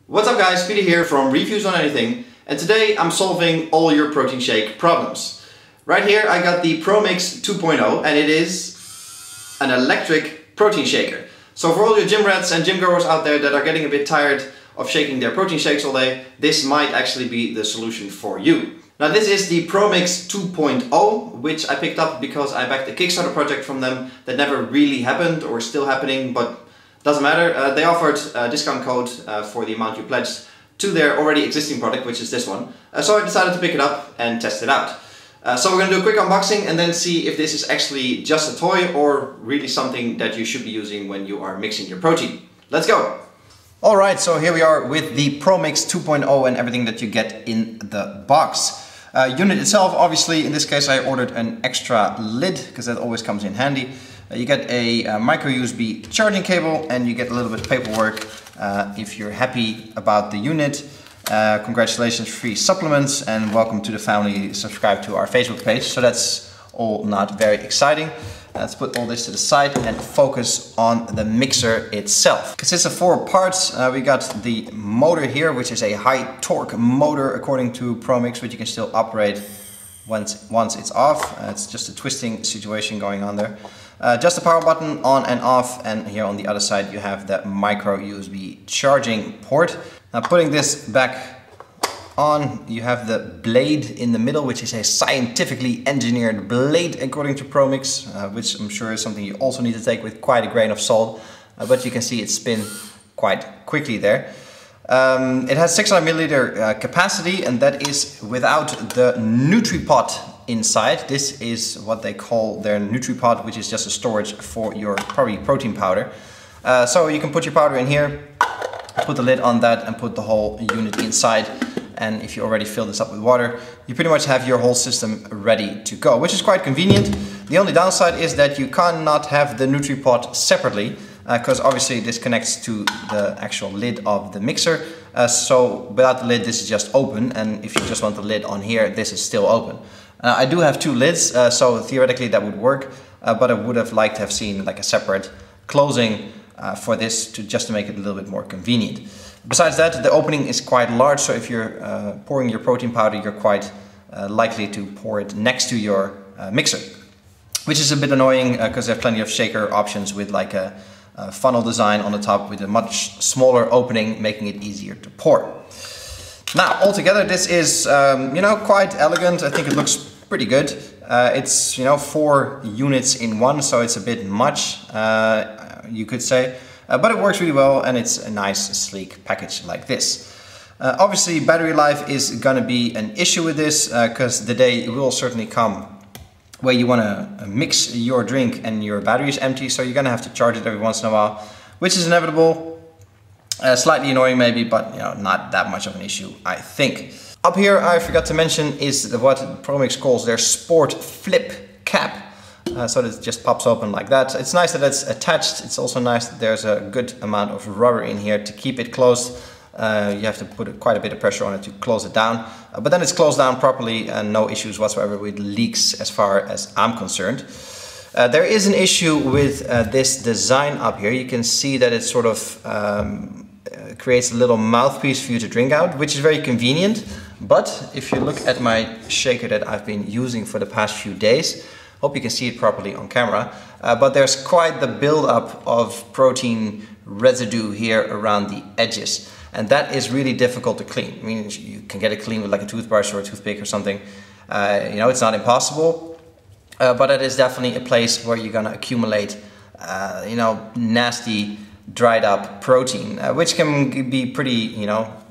What's up guys, Peter here from Reviews on Anything, and today I'm solving all your protein shake problems. Right here I got the PROMIXX 2.0 and it is an electric protein shaker. So for all your gym rats and gym goers out there that are getting a bit tired of shaking their protein shakes all day, this might actually be the solution for you. Now this is the PROMIXX 2.0, which I picked up because I backed a Kickstarter project from them that never really happened or is still happening, but doesn't matter. They offered a discount code for the amount you pledged to their already existing product, which is this one. So I decided to pick it up and test it out. So we're going to do a quick unboxing and then see if this is actually just a toy or really something that you should be using when you are mixing your protein. Let's go! Alright, so here we are with the PROMIXX 2.0 and everything that you get in the box. Unit itself, obviously, in this case I ordered an extra lid because that always comes in handy. You get a micro USB charging cable and you get a little bit of paperwork if you're happy about the unit. Congratulations, free supplements, and welcome to the family. Subscribe to our Facebook page. So that's all not very exciting. Let's put all this to the side and focus on the mixer itself. It consists of 4 parts. We got the motor here, which is a high torque motor according to PROMIXX, which you can still operate once it's off. It's just a twisting situation going on there. Just the power button on and off, and here on the other side you have the micro USB charging port. Now putting this back on, you have the blade in the middle, which is a scientifically engineered blade according to PROMIXX, which I'm sure is something you also need to take with quite a grain of salt, but you can see it spin quite quickly there. It has 600 milliliter capacity, and that is without the NutriPot inside. This is what they call their NutriPot, which is just a storage for your probably protein powder. So you can put your powder in here, put the lid on that and put the whole unit inside. And if you already fill this up with water, you pretty much have your whole system ready to go, which is quite convenient. The only downside is that you cannot have the NutriPot separately, because obviously this connects to the actual lid of the mixer. So without the lid, this is just open, and if you just want the lid on here, this is still open. I do have 2 lids, so theoretically that would work, but I would have liked to have seen like a separate closing for this just to make it a little bit more convenient. Besides that, the opening is quite large, so if you're pouring your protein powder, you're quite likely to pour it next to your mixer, which is a bit annoying because there are plenty of shaker options with like a funnel design on the top with a much smaller opening, making it easier to pour. Now, altogether, this is you know, quite elegant. I think it looks pretty good. It's 4 units in one, so it's a bit much, you could say. But it works really well, and it's a nice sleek package like this. Obviously battery life is gonna be an issue with this because the day will certainly come where you want to mix your drink and your battery is empty, so you're gonna have to charge it every once in a while, which is inevitable. Slightly annoying maybe, but not that much of an issue, I think. Up here I forgot to mention is what PROMIXX calls their Sport Flip Cap. So that it just pops open like that. It's nice that it's attached. It's also nice that there's a good amount of rubber in here to keep it closed. You have to put quite a bit of pressure on it to close it down. But then it's closed down properly and no issues whatsoever with leaks as far as I'm concerned. There is an issue with this design up here. You can see that it sort of creates a little mouthpiece for you to drink out, which is very convenient. But if you look at my shaker that I've been using for the past few days, hope you can see it properly on camera, but there's quite the build-up of protein residue here around the edges, and that is really difficult to clean. I mean, you can get it clean with like a toothbrush or a toothpick or something. It's not impossible, but it is definitely a place where you're gonna accumulate nasty dried up protein, which can be pretty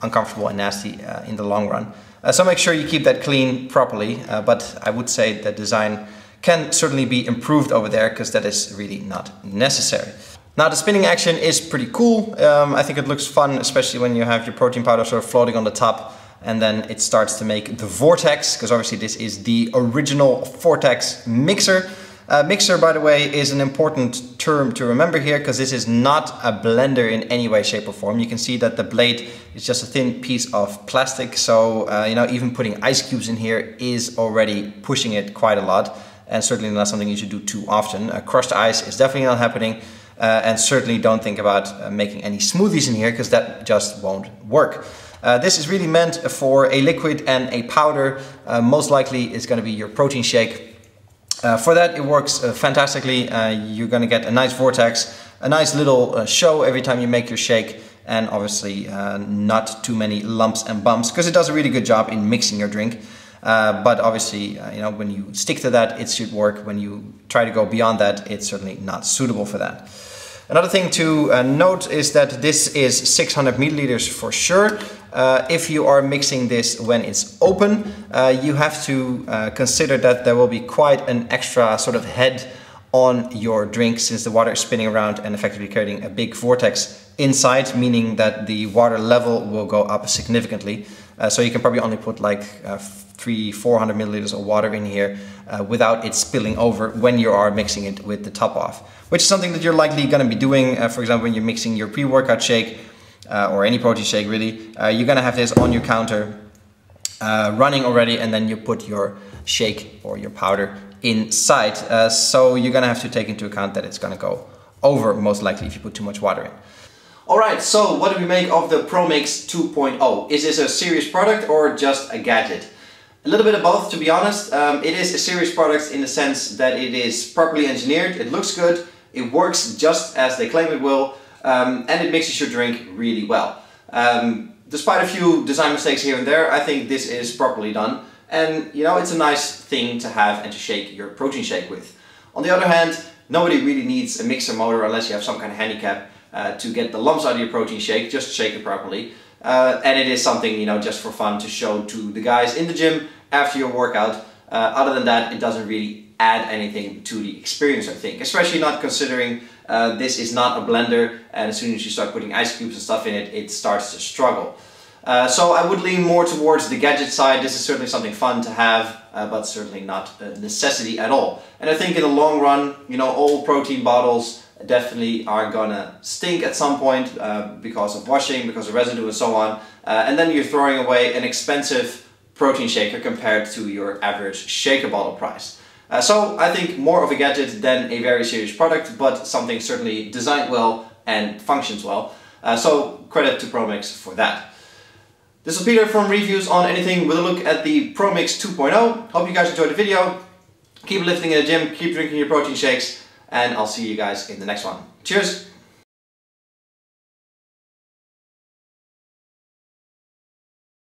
uncomfortable and nasty in the long run. So make sure you keep that clean properly, but I would say the design can certainly be improved over there because that is really not necessary. Now the spinning action is pretty cool. I think it looks fun, especially when you have your protein powder sort of floating on the top and then it starts to make the vortex, because obviously this is the original vortex mixer. Mixer, by the way, is an important term to remember here because this is not a blender in any way, shape or form. You can see that the blade is just a thin piece of plastic, so even putting ice cubes in here is already pushing it quite a lot. And certainly not something you should do too often. Crushed ice is definitely not happening. And certainly don't think about making any smoothies in here, because that just won't work. This is really meant for a liquid and a powder. Most likely it's going to be your protein shake. For that it works fantastically. You're going to get a nice vortex, a nice little show every time you make your shake, and obviously not too many lumps and bumps, because it does a really good job in mixing your drink. But obviously, you know, when you stick to that, it should work. When you try to go beyond that, it's certainly not suitable for that. Another thing to note is that this is 600 milliliters for sure. If you are mixing this when it's open, you have to consider that there will be quite an extra sort of head on your drink, since the water is spinning around and effectively creating a big vortex inside, meaning that the water level will go up significantly. So you can probably only put like 300-400 milliliters of water in here without it spilling over when you are mixing it with the top off, which is something that you're likely going to be doing. For example, when you're mixing your pre-workout shake or any protein shake really, you're going to have this on your counter running already, and then you put your shake or your powder inside. So you're going to have to take into account that it's going to go over most likely if you put too much water in. Alright, so what do we make of the PROMIXX 2.0? Is this a serious product or just a gadget? A little bit of both, to be honest. It is a serious product in the sense that it is properly engineered, it looks good, it works just as they claim it will, and it mixes your drink really well. Despite a few design mistakes here and there, I think this is properly done. And you know, it's a nice thing to have and to shake your protein shake with. On the other hand, nobody really needs a mixer motor unless you have some kind of handicap to get the lumps out of your protein shake. Just shake it properly. And it is something, you know, just for fun to show to the guys in the gym after your workout. Other than that, it doesn't really add anything to the experience, I think. Especially not considering this is not a blender, and as soon as you start putting ice cubes and stuff in it, it starts to struggle. So I would lean more towards the gadget side. This is certainly something fun to have, but certainly not a necessity at all. And I think in the long run, you know, all protein bottles definitely are gonna stink at some point because of washing, because of residue and so on. And then you're throwing away an expensive protein shaker compared to your average shaker bottle price. So I think more of a gadget than a very serious product, but something certainly designed well and functions well. So credit to PROMIXX for that. This is Peter from Reviews on Anything with a look at the PROMIXX 2.0. Hope you guys enjoyed the video. Keep lifting in the gym, keep drinking your protein shakes, and I'll see you guys in the next one. Cheers!